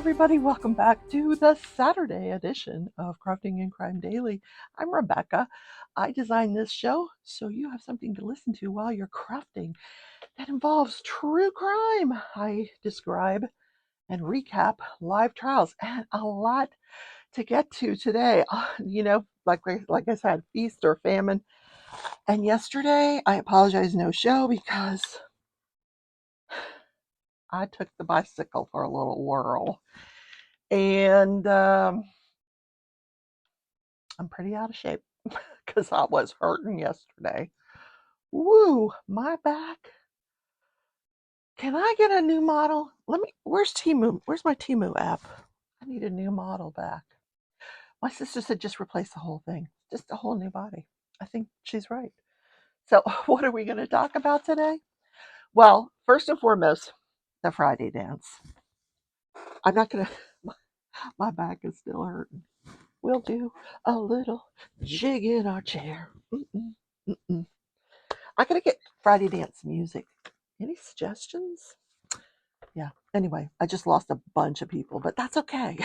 everybody. Welcome back to the Saturday edition of Crafting and Crime Daily. I'm Rebecca. I designed this show so you have something to listen to while you're crafting that involves true crime. I describe and recap live trials and a lot to get to today. Like I said, feast or famine. And yesterday, I apologize, no show because I took the bicycle for a little whirl. And I'm pretty out of shape because I was hurting yesterday. Woo, my back. Can I get a new model? Where's Timu? Where's my Timu app? I need a new model back. My sister said just replace the whole thing, just a whole new body. I think she's right. So, what are we going to talk about today? Well, first and foremost, the Friday dance. I'm not going to, my back is still hurting. We'll do a little jig in our chair. Mm-mm, mm-mm. I gotta get Friday dance music. Any suggestions? Yeah. Anyway, I just lost a bunch of people, but that's okay.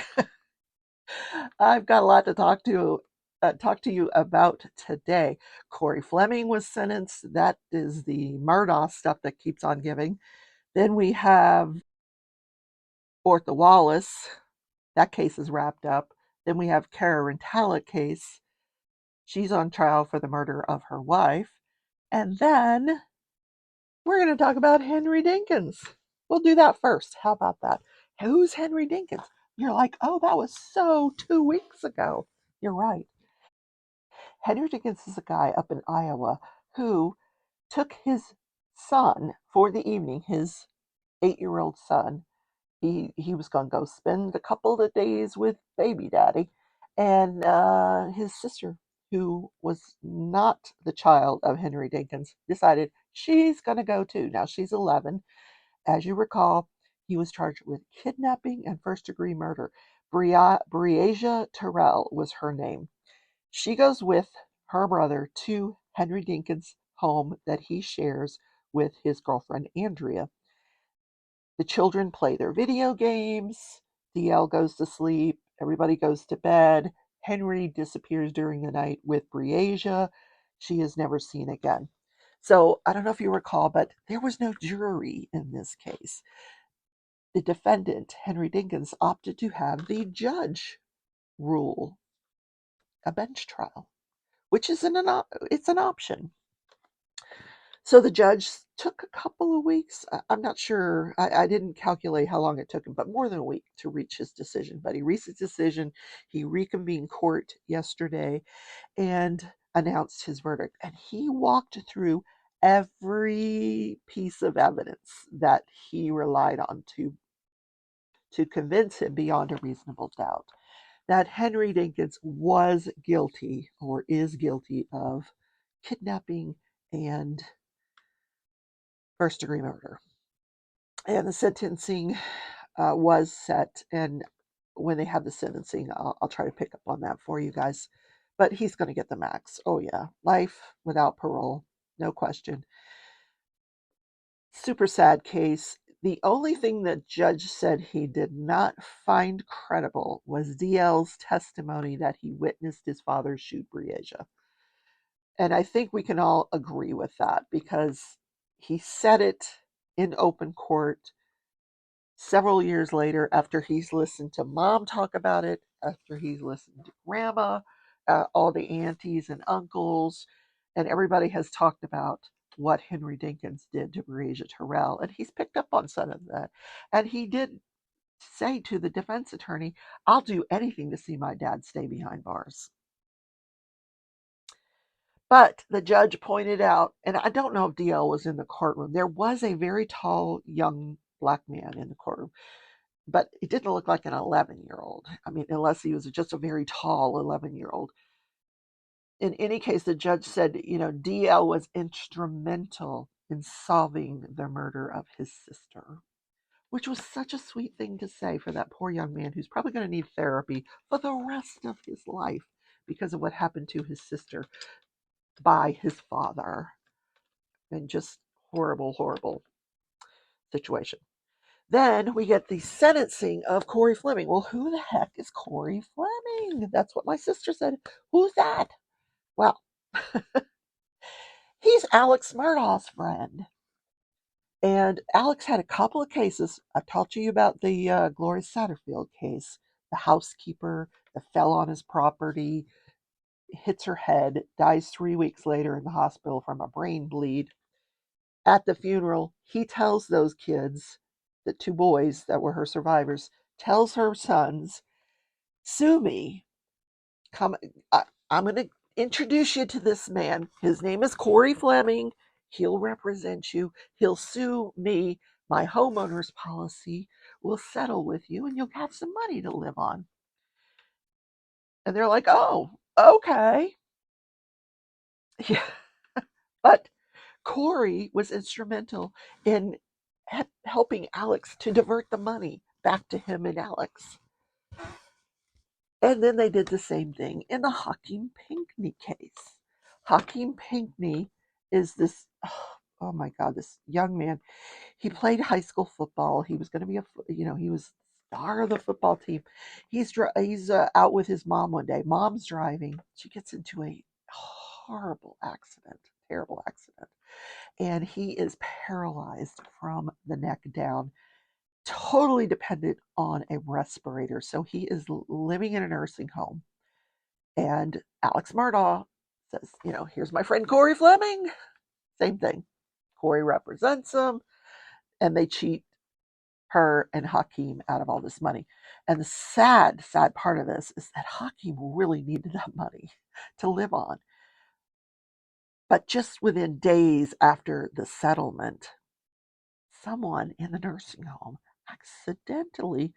I've got a lot to talk to you about today. Corey Fleming was sentenced. That is the Murdaugh stuff that keeps on giving. Then we have Ortho Wallace. That case is wrapped up. Then we have Cara Rintala case. She's on trial for the murder of her wife. And then we're going to talk about Henry Dinkins. We'll do that first. How about that? Who's Henry Dinkins? You're like, oh, that was so 2 weeks ago. You're right. Henry Dinkins is a guy up in Iowa who took his son for the evening, his 8-year-old son. He was going to go spend a couple of days with baby daddy. And his sister, who was not the child of Henry Dinkins, decided she's going to go too. Now she's 11. As you recall, he was charged with kidnapping and first-degree murder. Breasia Terrell was her name. She goes with her brother to Henry Dinkins' home that he shares with his girlfriend Andrea. The children play their video games. DL goes to sleep. Everybody goes to bed. Henry disappears during the night with Breasia. She is never seen again. So I don't know if you recall, but there was no jury in this case. The defendant, Henry Dinkins, opted to have the judge rule a bench trial, which is it's an option. So the judge took a couple of weeks. I'm not sure. I didn't calculate how long it took him, but more than a week to reach his decision. But he reached his decision. He reconvened court yesterday and announced his verdict. And he walked through every piece of evidence that he relied on to convince him beyond a reasonable doubt that Henry Dinkins was guilty or is guilty of kidnapping and first-degree murder. And the sentencing was set, and when they have the sentencing, I'll try to pick up on that for you guys. But he's going to get the max. Oh yeah, life without parole, no question. Super sad case. The only thing the judge said he did not find credible was DL's testimony that he witnessed his father shoot Breasia. And I think we can all agree with that because he said it in open court several years later after he's listened to mom talk about it, after he's listened to grandma, all the aunties and uncles, and everybody has talked about what Henry Dinkins did to Breasia Terrell, and he's picked up on some of that. And he did say to the defense attorney, I'll do anything to see my dad stay behind bars. But the judge pointed out, and I don't know if DL was in the courtroom, there was a very tall young black man in the courtroom, but it didn't look like an 11-year-old. I mean, unless he was just a very tall 11-year-old. In any case, the judge said, DL was instrumental in solving the murder of his sister, which was such a sweet thing to say for that poor young man who's probably going to need therapy for the rest of his life because of what happened to his sister by his father. And just horrible, horrible situation. Then we get the sentencing of Corey Fleming. Well, who the heck is Corey Fleming? That's what my sister said. Who's that? Well, he's Alex Murdaugh's friend. And Alex had a couple of cases. I've talked to you about the Gloria Satterfield case, the housekeeper that fell on his property, hits her head, dies 3 weeks later in the hospital from a brain bleed. At the funeral, he tells those kids, the two boys that were her survivors, tells her sons, sue me. Come, I'm going to introduce you to this man. His name is Corey Fleming. He'll represent you. He'll sue me. My homeowner's policy will settle with you, and you'll have some money to live on. And they're like, oh, okay. Yeah. But Corey was instrumental in helping Alex to divert the money back to him and Alex. And then they did the same thing in the Hakeem Pinkney case. Hakeem Pinkney is this, oh my God, this young man. He played high school football. He was going to be he was star of the football team. He's out with his mom one day. Mom's driving. She gets into a horrible accident, terrible accident. And he is paralyzed from the neck down, totally dependent on a respirator. So he is living in a nursing home. And Alex Murdaugh says, here's my friend Corey Fleming. Same thing. Corey represents him, and they cheat her and Hakeem out of all this money. And the sad part of this is that Hakeem really needed that money to live on. But just within days after the settlement, someone in the nursing home accidentally,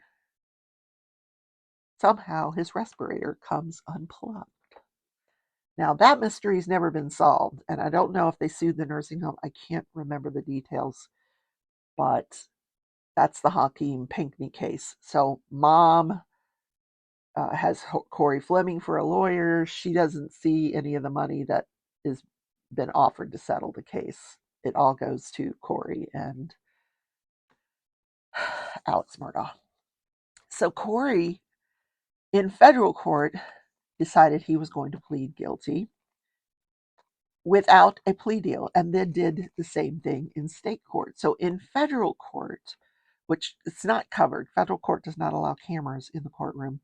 somehow his respirator comes unplugged. Now, that mystery's never been solved, and I don't know if they sued the nursing home. I can't remember the details, but that's the Hakeem Pinkney case. So mom has Corey Fleming for a lawyer. She doesn't see any of the money that is been offered to settle the case. It all goes to Corey and Alex Murdaugh. So Corey, in federal court, decided he was going to plead guilty without a plea deal, and then did the same thing in state court. So in federal court, which it's not covered, federal court does not allow cameras in the courtroom.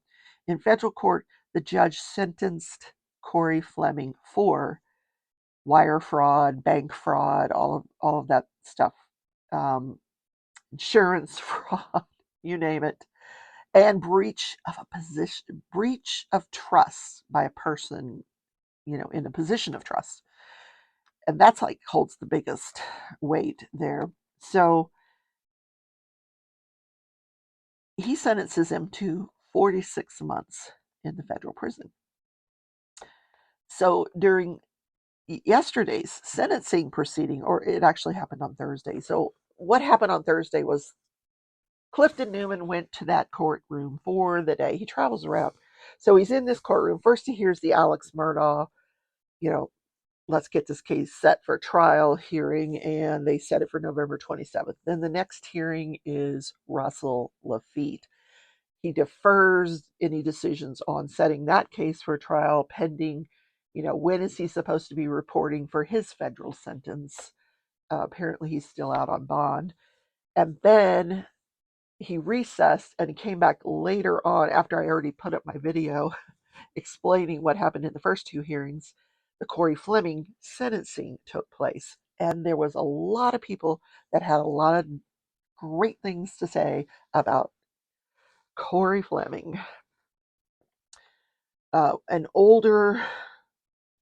In federal court, the judge sentenced Corey Fleming for wire fraud, bank fraud, all of that stuff, insurance fraud, you name it, and breach of trust by a person, in a position of trust. And that's holds the biggest weight there. So he sentences him to 46 months in the federal prison. So during yesterday's sentencing proceeding, or it actually happened on Thursday. So what happened on Thursday was Clifton Newman went to that courtroom for the day. He travels around. So he's in this courtroom. First he hears the Alex Murdaugh, let's get this case set for trial hearing, and they set it for November 27th. Then the next hearing is Russell Lafitte. He defers any decisions on setting that case for trial pending, when is he supposed to be reporting for his federal sentence? Apparently he's still out on bond. And then he recessed and he came back later on after I already put up my video explaining what happened in the first two hearings. The Corey Fleming sentencing took place, and there was a lot of people that had a lot of great things to say about Corey Fleming. An older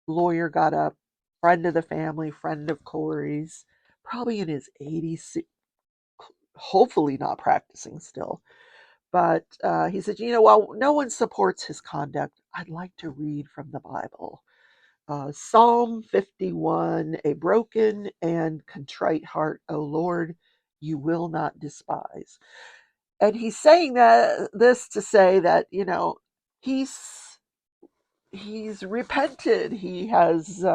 lawyer got up, friend of the family, friend of Corey's, probably in his 80s, hopefully not practicing still. But he said, while no one supports his conduct, I'd like to read from the Bible. Psalm 51, a broken and contrite heart, O Lord, you will not despise. And he's saying this to say that, he's repented. He has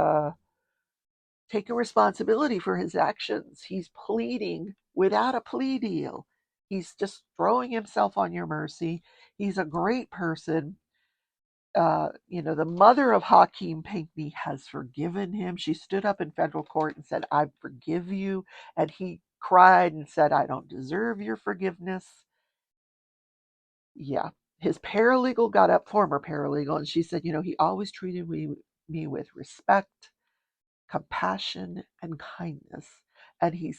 taken responsibility for his actions. He's pleading without a plea deal. He's just throwing himself on your mercy. He's a great person. The mother of Hakeem Pinckney has forgiven him. She stood up in federal court and said, I forgive you. And he cried and said, I don't deserve your forgiveness. Yeah. His paralegal got up, former paralegal, and she said, he always treated me with respect, compassion, and kindness. And he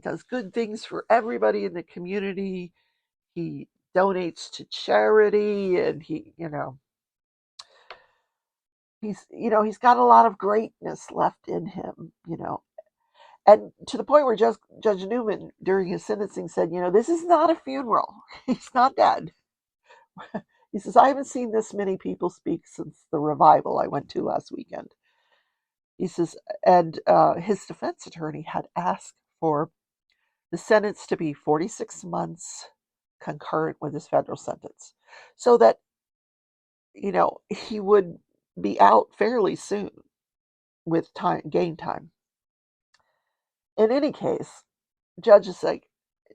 does good things for everybody in the community. He donates to charity, and he's got a lot of greatness left in him, and to the point where Judge Newman during his sentencing said, this is not a funeral. He's not dead. He says, I haven't seen this many people speak since the revival I went to last weekend. He says, and his defense attorney had asked for the sentence to be 46 months concurrent with his federal sentence, so that he would be out fairly soon with gain time. In any case, judge is like,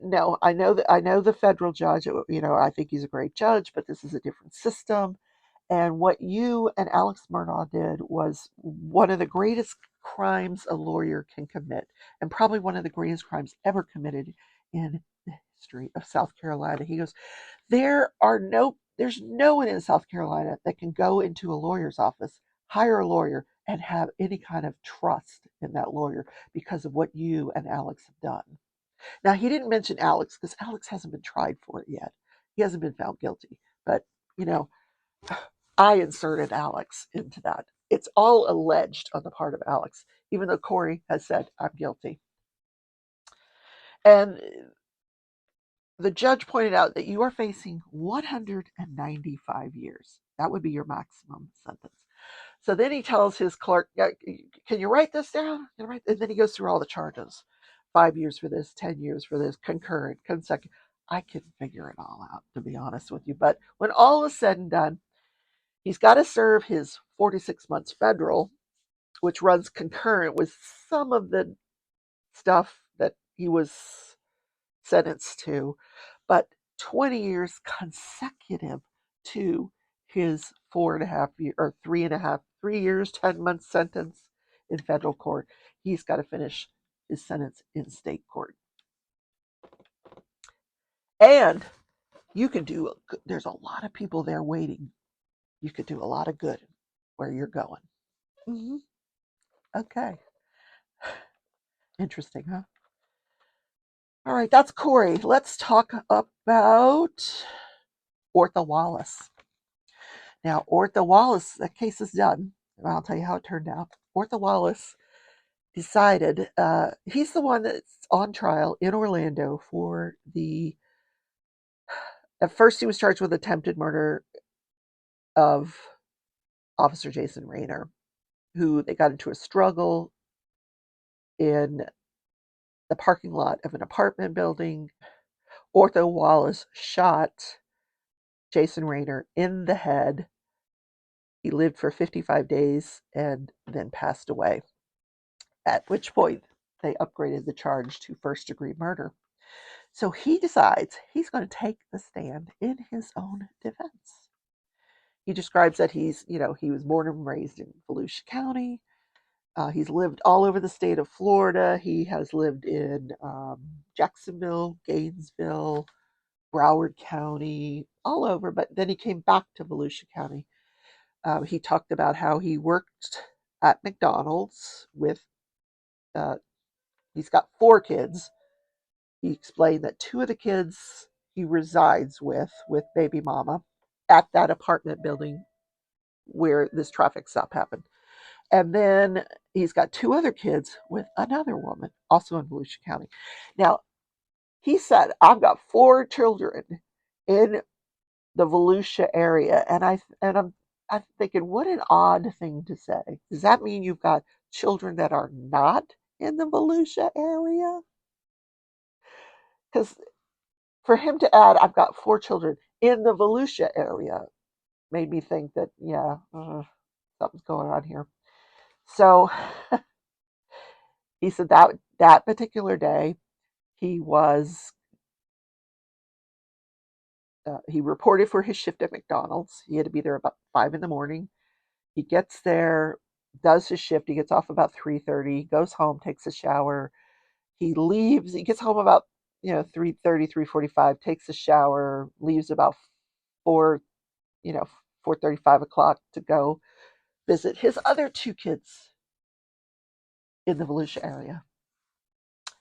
no, I know the federal judge, I think he's a great judge, but this is a different system. And what you and Alex Murdaugh did was one of the greatest crimes a lawyer can commit, and probably one of the greatest crimes ever committed in the history of South Carolina. He goes, there's no one in South Carolina that can go into a lawyer's office, hire a lawyer, and have any kind of trust in that lawyer because of what you and Alex have done. Now, he didn't mention Alex because Alex hasn't been tried for it yet. He hasn't been found guilty. But, I inserted Alex into that. It's all alleged on the part of Alex, even though Corey has said, I'm guilty. And the judge pointed out that you are facing 195 years. That would be your maximum sentence. So then he tells his clerk, can you write this down? And then he goes through all the charges. 5 years for this, 10 years for this, concurrent, consecutive. I couldn't figure it all out, to be honest with you. But when all is said and done, he's got to serve his 46 months federal, which runs concurrent with some of the stuff that he was sentenced to, but 20 years consecutive to his 4.5 year or 3 years, 10 months sentence in federal court. He's got to finish his sentence in state court. And there's a lot of people there waiting. You could do a lot of good where you're going. Mm-hmm. Okay. Interesting, huh? All right, that's Corey. Let's talk about Ortho Wallace. Now, Ortho Wallace, that case is done. I'll tell you how it turned out. Ortho Wallace decided, he's the one that's on trial in Orlando for at first he was charged with attempted murder of Officer Jason Rayner, who they got into a struggle in the parking lot of an apartment building. Ortho Wallace shot Jason Rayner in the head. He lived for 55 days and then passed away, at which point they upgraded the charge to first-degree murder. So he decides he's going to take the stand in his own defense. He describes that he was born and raised in Volusia County. He's lived all over the state of Florida. He has lived in Jacksonville, Gainesville, Broward County, all over. But then he came back to Volusia County. He talked about how he worked at McDonald's with, he's got 4 kids. He explained that 2 of the kids he resides with baby mama, at that apartment building where this traffic stop happened. And then he's got 2 other kids with another woman, also in Volusia County. Now, he said, I've got 4 children in the Volusia area, and I'm thinking, what an odd thing to say. Does that mean you've got children that are not in the Volusia area? Because for him to add, I've got 4 children in the Volusia area, made me think that, something's going on here. So he said that particular day, he was He reported for his shift at McDonald's. He had to be there about 5 in the morning. He gets there, does his shift. He gets off about 3:30, goes home, takes a shower. He leaves. He gets home about 3:30, 3:45, takes a shower, leaves about 4, 4:30, 5 o'clock to go visit his other two kids in the Volusia area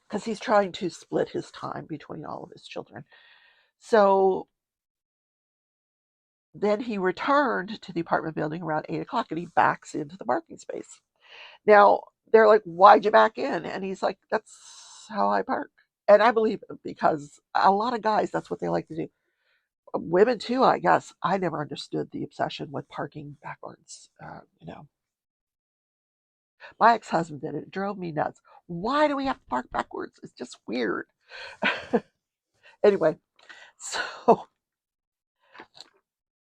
because he's trying to split his time between all of his children. So then he returned to the apartment building around 8 o'clock and he backs into the parking space. Now, they're like, "Why'd you back in?" And he's like, "That's how I park." And I believe it because a lot of guys, that's what they like to do. Women too, I guess. I never understood the obsession with parking backwards. My ex-husband did it. It drove me nuts. Why do we have to park backwards? It's just weird. Anyway, so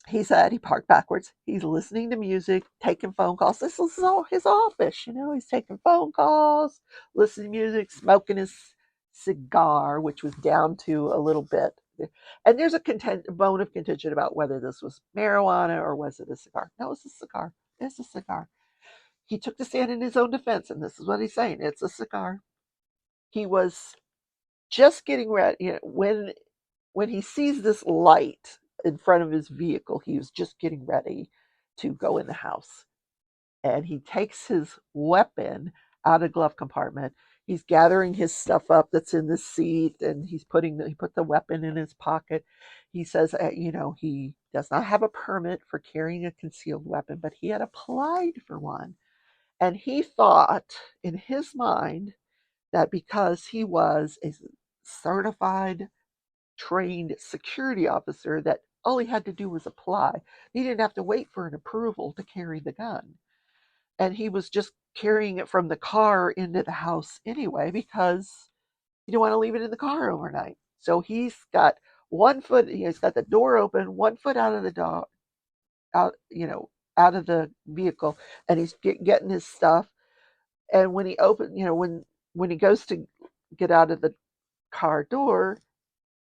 he said he parked backwards. He's listening to music, taking phone calls. This is all his office, he's taking phone calls, listening to music, smoking his cigar, which was down to a little bit. And there's a bone of contention about whether this was marijuana or was it a cigar. No, it's a cigar. It's a cigar. He took the stand in his own defense, and this is what he's saying. It's a cigar. He was just getting ready, when he sees this light in front of his vehicle, he was just getting ready to go in the house. And he takes his weapon out of the glove compartment. He's gathering his stuff up that's in the seat, and he put the weapon in his pocket. He says, he does not have a permit for carrying a concealed weapon, but he had applied for one. And he thought in his mind that because he was a certified trained security officer, that all he had to do was apply. He didn't have to wait for an approval to carry the gun. And he was just carrying it from the car into the house anyway because you don't want to leave it in the car overnight. So he's got one foot, he's got the door open, one foot out of the door, out, out of the vehicle, and he's getting his stuff. And when he when he goes to get out of the car door,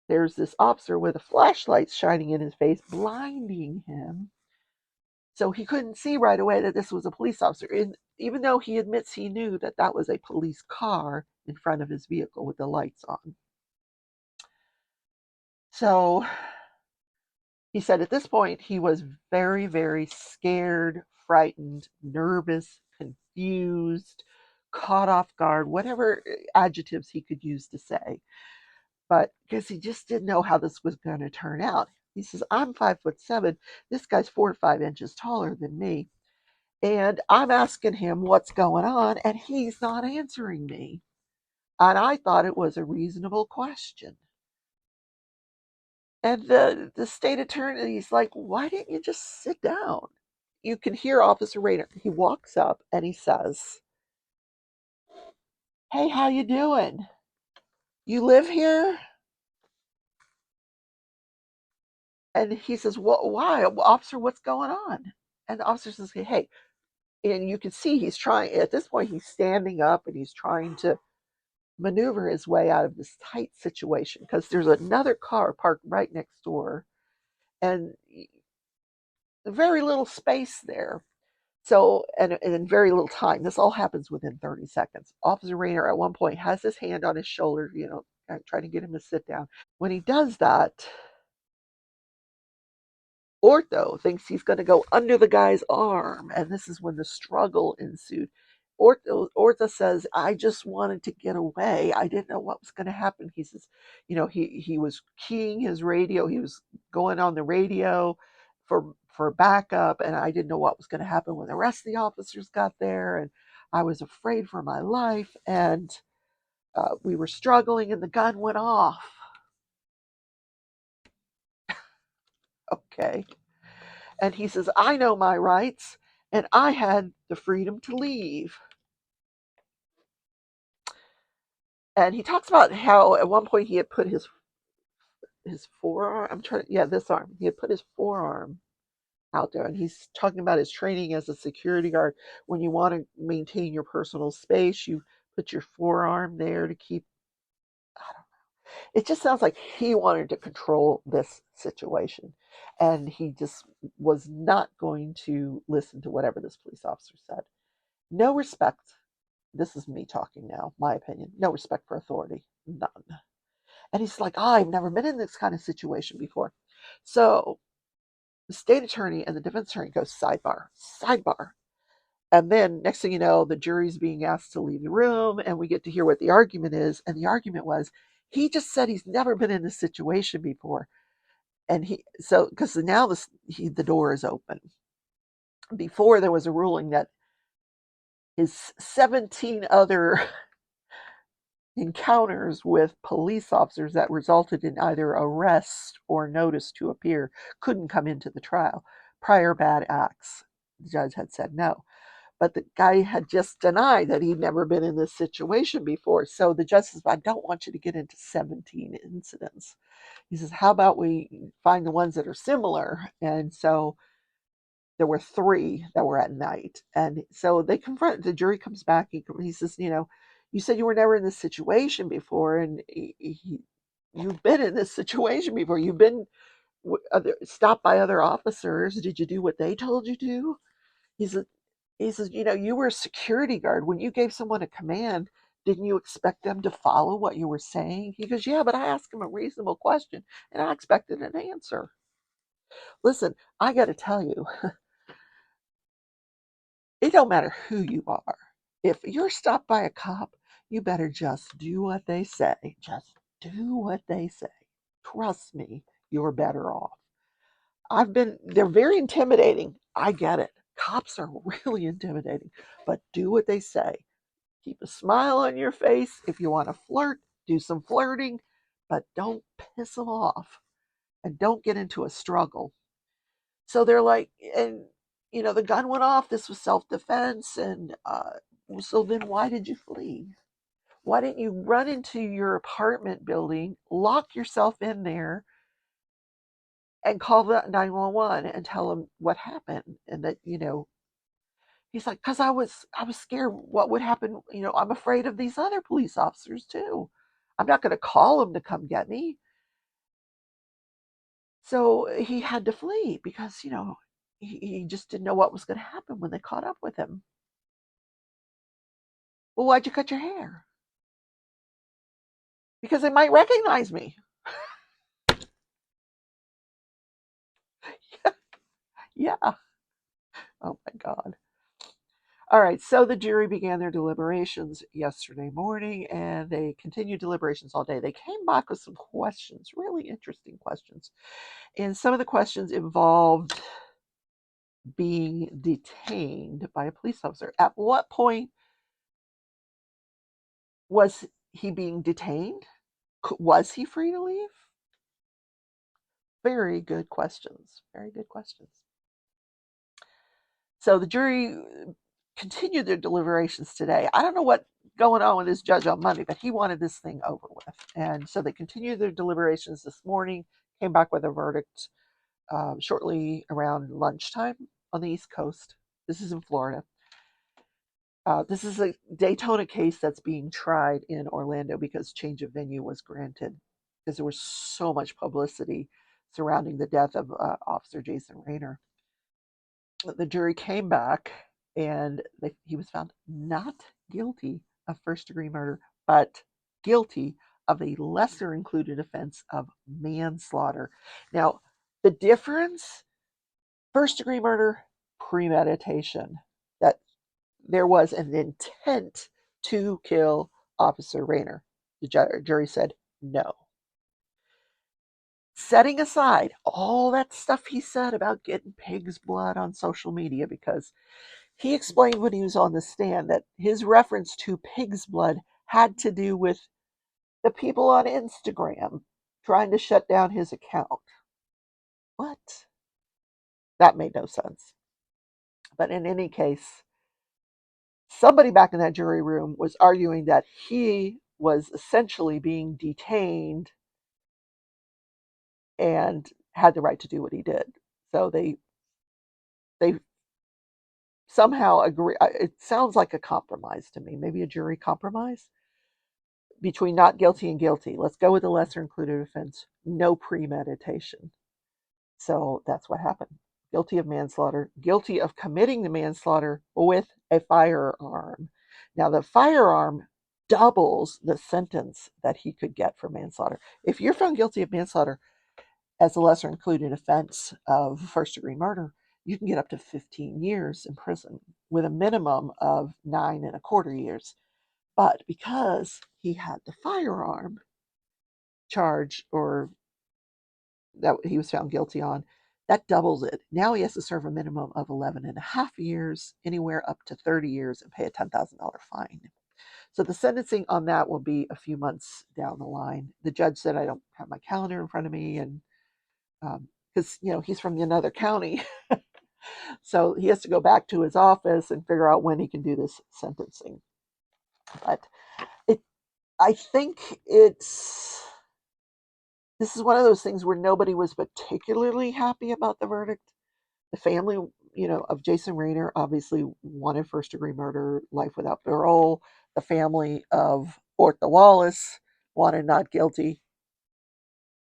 there's this officer with a flashlight shining in his face, blinding him. So he couldn't see right away that this was a police officer. And even though he admits he knew that that was a police car in front of his vehicle with the lights on. So he said at this point he was very, very scared, frightened, nervous, confused, caught off guard, whatever adjectives he could use to say. But because he just didn't know how this was going to turn out. He says, "I'm 5'7". This guy's 4 to 5 inches taller than me. And I'm asking him what's going on, and he's not answering me. And I thought it was a reasonable question." And the state attorney is like, "Why didn't you just sit down?" You can hear Officer Rainer. He walks up and he says, "Hey, how you doing? You live here?" And he says, "Well, why? Officer, what's going on?" And the officer says, "Hey," and you can see he's trying, at this point, he's standing up and he's trying to maneuver his way out of this tight situation because there's another car parked right next door and very little space there. So, and in very little time, this all happens within 30 seconds. Officer Rayner at one point has his hand on his shoulder, trying to get him to sit down. When he does that, Ortho thinks he's going to go under the guy's arm, and this is when the struggle ensued. Ortho says, "I just wanted to get away. I didn't know what was going to happen." He says, he was keying his radio. He was going on the radio for backup, and I didn't know what was going to happen when the rest of the officers got there, and I was afraid for my life, and we were struggling, and the gun went off. Okay. And he says, "I know my rights, and I had the freedom to leave." And he talks about how at one point he had put his forearm, this arm. He had put his forearm out there, and he's talking about his training as a security guard. When you want to maintain your personal space, you put your forearm there to keep, I don't know. It just sounds like he wanted to control this situation. And he just was not going to listen to whatever this police officer said. No respect. This is me talking now, my opinion. No respect for authority. None. And he's like, oh, I've never been in this kind of situation before. So the state attorney and the defense attorney go sidebar, sidebar. And then next thing you know, the jury's being asked to leave the room, and we get to hear what the argument is. And the argument was, he just said he's never been in this situation before. And because now the door is open. Before there was a ruling that his 17 other encounters with police officers that resulted in either arrest or notice to appear couldn't come into the trial. Prior bad acts, the judge had said no. But the guy had just denied that he'd never been in this situation before. So the judge says, I don't want you to get into 17 incidents. He says, how about we find the ones that are similar? And so there were 3 that were at night. And so the jury comes back. He says, you said you were never in this situation before. And you've been in this situation before. You've been stopped by other officers. Did you do what they told you to? He says, you were a security guard. When you gave someone a command, didn't you expect them to follow what you were saying? He goes, yeah, but I asked him a reasonable question and I expected an answer. Listen, I got to tell you, it don't matter who you are. If you're stopped by a cop, you better just do what they say. Just do what they say. Trust me, you're better off. They're very intimidating. I get it. Cops are really intimidating, but do what they say. Keep a smile on your face. If you want to flirt, do some flirting, but don't piss them off and don't get into a struggle. So they're like, and the gun went off. This was self-defense. And so then why did you flee? Why didn't you run into your apartment building, lock yourself in there, and call the 911 and tell them what happened? And that, he's like, because I was scared what would happen. I'm afraid of these other police officers too. I'm not going to call them to come get me. So he had to flee because, he just didn't know what was going to happen when they caught up with him. Well, why'd you cut your hair? Because they might recognize me. Yeah. Oh my God. All right, so the jury began their deliberations yesterday morning, and they continued deliberations all day. They came back with some questions, really interesting questions. And some of the questions involved being detained by a police officer. At what point was he being detained? Was he free to leave? Very good questions. Very good questions. So the jury continued their deliberations today. I don't know what's going on with this judge on Monday, but he wanted this thing over with. And so they continued their deliberations this morning, came back with a verdict shortly around lunchtime on the East Coast. This is in Florida. This is a Daytona case that's being tried in Orlando because change of venue was granted because there was so much publicity surrounding the death of Officer Jason Rayner. The jury came back and he was found not guilty of first-degree murder, but guilty of a lesser included offense of manslaughter. Now, the difference, first-degree murder, premeditation, that there was an intent to kill Officer Rayner. The jury said no. Setting aside all that stuff he said about getting pig's blood on social media, because he explained when he was on the stand that his reference to pig's blood had to do with the people on Instagram trying to shut down his account. What? That made no sense. But in any case, somebody back in that jury room was arguing that he was essentially being detained and had the right to do what he did. So they somehow agree. It sounds like a compromise to me, maybe a jury compromise. between not guilty and guilty. Let's go with the lesser included offense. No premeditation. So that's what happened. Guilty of manslaughter, guilty of committing the manslaughter with a firearm. Now, the firearm doubles the sentence that he could get for manslaughter. If you're found guilty of manslaughter as a lesser included offense of first degree murder, you can get up to 15 years in prison with a minimum of 9.25 years. But because he had the firearm charge, or that he was found guilty on, that doubles it. Now he has to serve a minimum of 11.5 years, anywhere up to 30 years, and pay a $10,000 fine. So the sentencing on that will be a few months down the line. The judge said, I don't have my calendar in front of me, and because he's from another county, so he has to go back to his office and figure out when he can do this sentencing. But I think this is one of those things where nobody was particularly happy about the verdict. The family, of Jason Rayner obviously wanted first degree murder, life without parole. The family of Ortho Wallace wanted not guilty.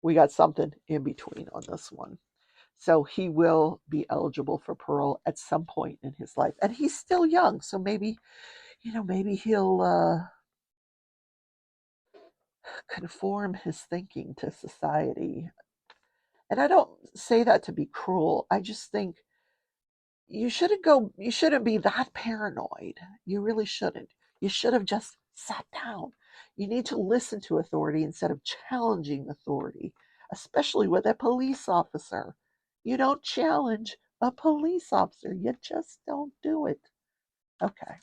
We got something in between on this one. So he will be eligible for parole at some point in his life. And he's still young, so maybe he'll conform his thinking to society. And I don't say that to be cruel. I just think you shouldn't be that paranoid. You really shouldn't. You should have just sat down. You need to listen to authority instead of challenging authority, especially with a police officer. You don't challenge a police officer. You just don't do it. Okay.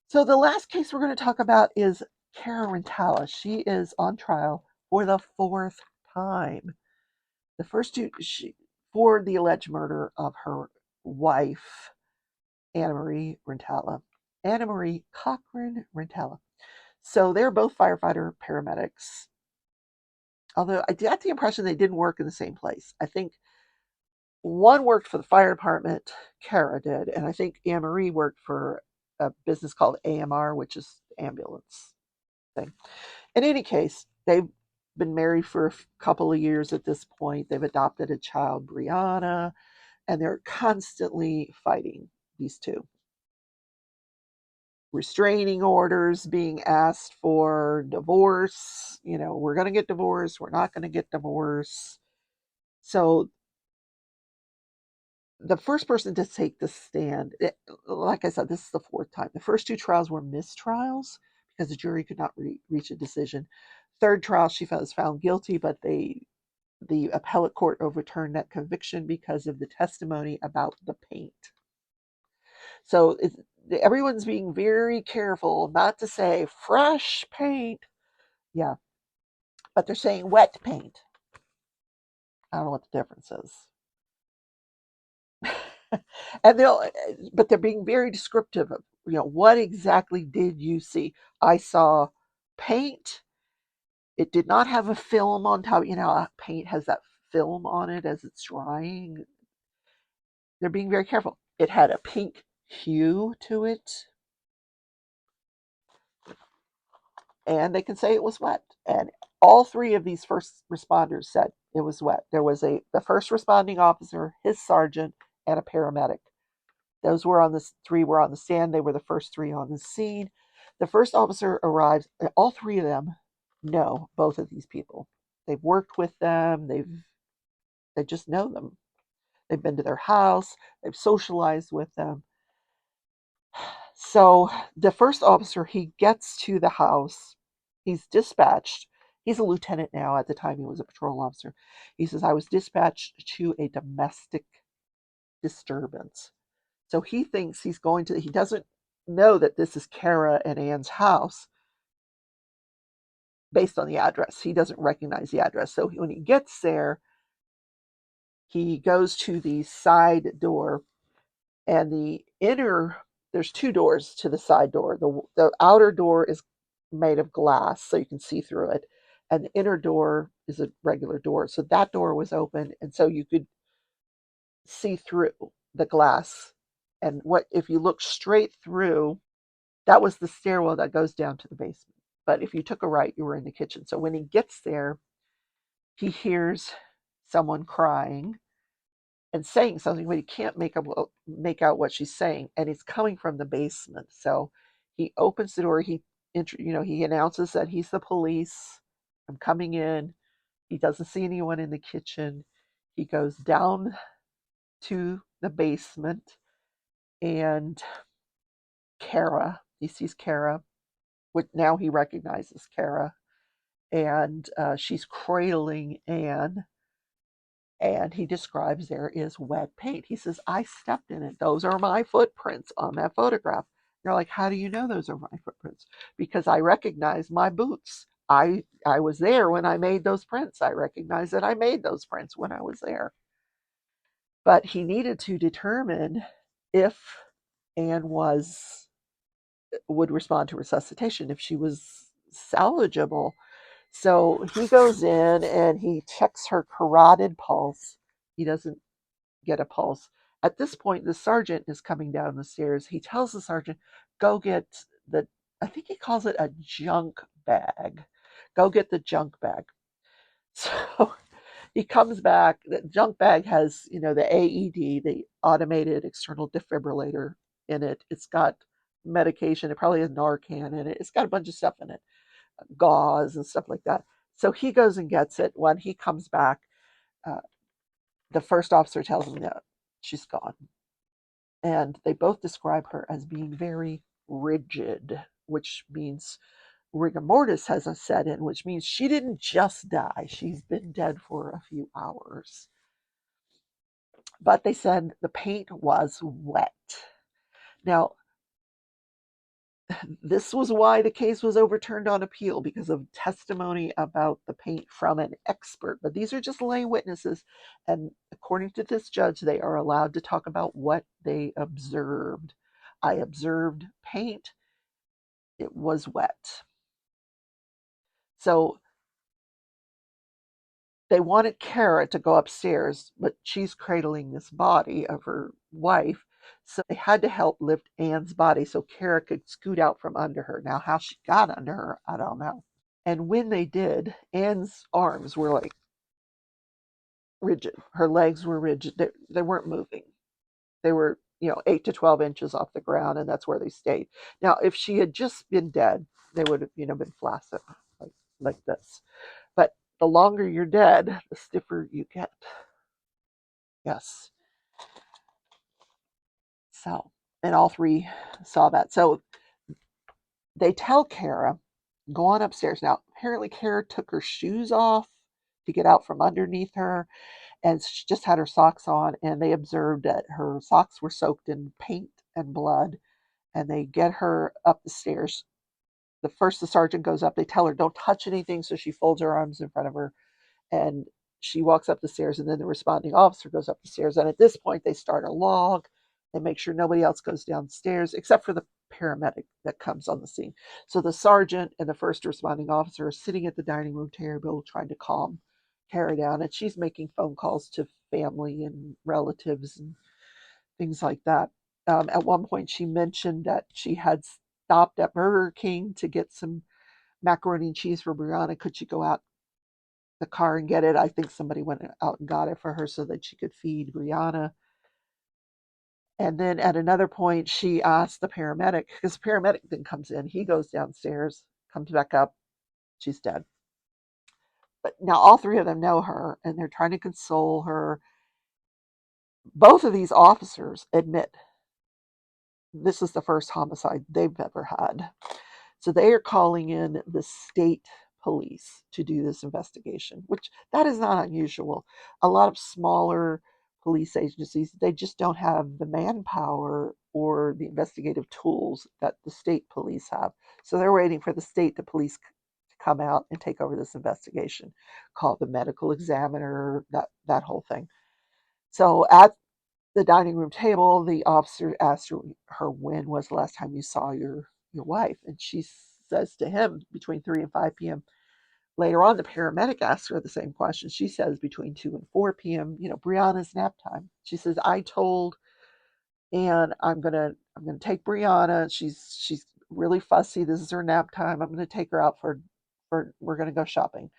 So the last case we're going to talk about is Cara Rintala. She is on trial for the fourth time. The first two, for the alleged murder of her wife, Anna Marie Rentala. Anna Marie Cochran Rentala. So they're both firefighter paramedics. Although I got the impression they didn't work in the same place. I think one worked for the fire department, Cara did, and I think Anna Marie worked for a business called AMR, which is ambulance thing. In any case, they've been married for a couple of years at this point. They've adopted a child, Brianna, and they're constantly fighting, these two. Restraining orders being asked for, divorce, we're going to get divorced, we're not going to get divorced. So the first person to take the stand, like I said, this is the fourth time. The first two trials were mistrials because the jury could not reach a decision. Third trial, she was found guilty, but the appellate court overturned that conviction because of the testimony about the paint. So everyone's being very careful not to say fresh paint. Yeah, but they're saying wet paint. I don't know what the difference is. And they're being very descriptive of, what exactly did you see? I saw paint. It did not have a film on top. Paint has that film on it as it's drying. They're being very careful. It had a pink hue to it. And they can say it was wet. And all three of these first responders said it was wet. There was the first responding officer, his sergeant, and a paramedic. Those three were on the stand. They were the first three on the scene. The first officer arrives. All three of them know both of these people. They've worked with them. They just know them. They've been to their house. They've socialized with them. So the first officer, he gets to the house. He's dispatched. He's a lieutenant now. At the time, he was a patrol officer. He says, I was dispatched to a domestic disturbance. So he thinks he doesn't know that this is Cara and Ann's house based on the address. He doesn't recognize the address. So when he gets there, he goes to the side door, and there's two doors to the side door. The outer door is made of glass, so you can see through it. And the inner door is a regular door. So that door was open, and so you could see through the glass. And if you look straight through, that was the stairwell that goes down to the basement. but if you took a right, you were in the kitchen. So when he gets there, he hears someone crying and saying something, but he can't make out what she's saying, and it's coming from the basement. So he opens the door. He announces that he's the police. I'm coming in. He doesn't see anyone in the kitchen. He goes down to the basement, and he sees Cara, which now he recognizes Cara, and she's cradling Anne, and he describes there is wet paint. He says, I stepped in it. Those are my footprints on that photograph. They're like, how do you know those are my footprints? Because I recognize my boots. I was there when I made those prints. I recognize that I made those prints when I was there. But he needed to determine if Anne would respond to resuscitation, if she was salvageable. So he goes in and he checks her carotid pulse. He doesn't get a pulse. At this point, the sergeant is coming down the stairs. He tells the sergeant, go get I think he calls it a junk bag. Go get the junk bag. So he comes back. The junk bag has, the AED, the automated external defibrillator in it. It's got medication. It probably has Narcan in it. It's got a bunch of stuff in it, gauze and stuff like that. So he goes and gets it. When he comes back, uh, the first officer tells him that she's gone. And they both describe her as being very rigid, which means rigor mortis has set in, which means she didn't just die. She's been dead for a few hours. But they said the paint was wet. Now, this was why the case was overturned on appeal, because of testimony about the paint from an expert. But these are just lay witnesses, and according to this judge, they are allowed to talk about what they observed. I observed paint. It was wet. So they wanted Cara to go upstairs, but she's cradling this body of her wife. So they had to help lift Anne's body so Cara could scoot out from under her. Now, how she got under her, I don't know. And when they did, Anne's arms were like rigid. Her legs were rigid. They weren't moving. They were, 8 to 12 inches off the ground, and that's where they stayed. Now, if she had just been dead, they would have, been flaccid, like this. But the longer you're dead, the stiffer you get. Yes. So, and all three saw that. So they tell Cara, go on upstairs. Now, apparently, Cara took her shoes off to get out from underneath her, and she just had her socks on, and they observed that her socks were soaked in paint and blood, and they get her up the stairs. The sergeant goes up, they tell her, don't touch anything, so she folds her arms in front of her, and she walks up the stairs, and then the responding officer goes up the stairs, and at this point, they start a log. They make sure nobody else goes downstairs, except for the paramedic that comes on the scene. So the sergeant and the first responding officer are sitting at the dining room table trying to calm Cara down, and she's making phone calls to family and relatives and things like that. At one point, she mentioned that she had stopped at Burger King to get some macaroni and cheese for Brianna. Could she go out the car and get it? I think somebody went out and got it for her so that she could feed Brianna. And then at another point, she asked the paramedic, because the paramedic then comes in. He goes downstairs, comes back up. She's dead. But now all three of them know her, and they're trying to console her. Both of these officers admit this is the first homicide they've ever had. So they are calling in the state police to do this investigation, which that is not unusual. A lot of smaller police agencies, they just don't have the manpower or the investigative tools that the state police have. So they're waiting for the state to police to come out and take over this investigation, call the medical examiner, that whole thing. So at the dining room table, the officer asked her when was the last time you saw your wife, and she says to him between 3 and 5 p.m. Later on, the paramedic asks her the same question. She says between 2 and 4 p.m. Brianna's nap time. She says, I told Anne I'm gonna take Brianna. She's really fussy. This is her nap time. I'm going to take her out we're going to go shopping.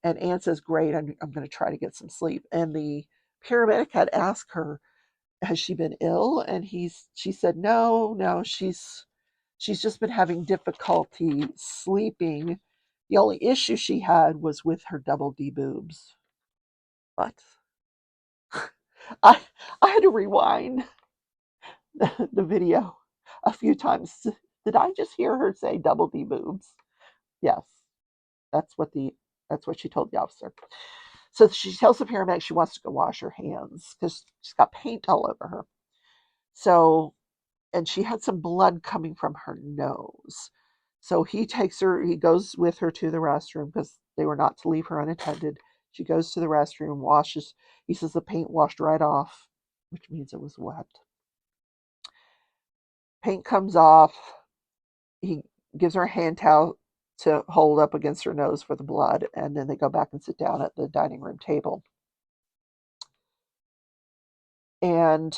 And Anne says, great, I'm going to try to get some sleep. And the paramedic had asked her, has she been ill? And she said, no, she's just been having difficulty sleeping. The only issue she had was with her double D boobs. But I had to rewind the video a few times. Did I just hear her say double D boobs? Yes, that's what she told the officer. So she tells the paramedic she wants to go wash her hands because she's got paint all over her. So, and she had some blood coming from her nose. So he goes with her to the restroom because they were not to leave her unattended. She goes to the restroom, washes. He says the paint washed right off, which means it was wet. Paint comes off. He gives her a hand towel to hold up against her nose for the blood, and then they go back and sit down at the dining room table. And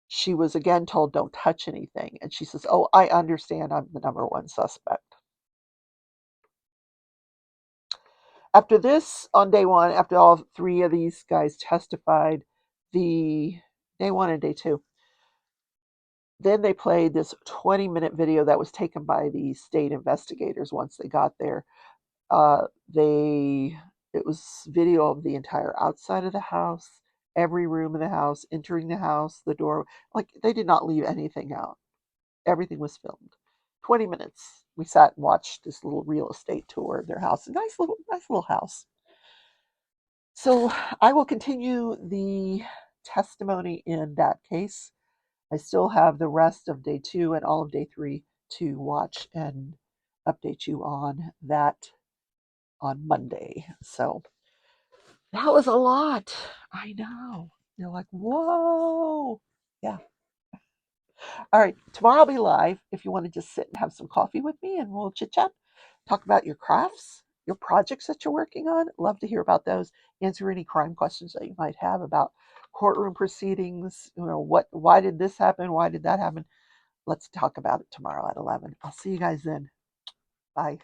she was again told, don't touch anything. And she says, oh, I understand, I'm the number one suspect. After this, on day one, after all three of these guys testified, day one and day two, then they played this 20-minute video that was taken by the state investigators once they got there. It was video of the entire outside of the house, every room in the house, entering the house, the door. Like, they did not leave anything out. Everything was filmed. 20 minutes. We sat and watched this little real estate tour of their house. A nice little house. So I will continue the testimony in that case. I still have the rest of day two and all of day three to watch and update you on that on Monday. So that was a lot. I know. You're like, whoa. Yeah. All right. Tomorrow I'll be live if you want to just sit and have some coffee with me and we'll chit chat, talk about your crafts, your projects that you're working on. Love to hear about those. Answer any crime questions that you might have about courtroom proceedings. Why did this happen? Why did that happen? Let's talk about it tomorrow at 11. I'll see you guys then. Bye.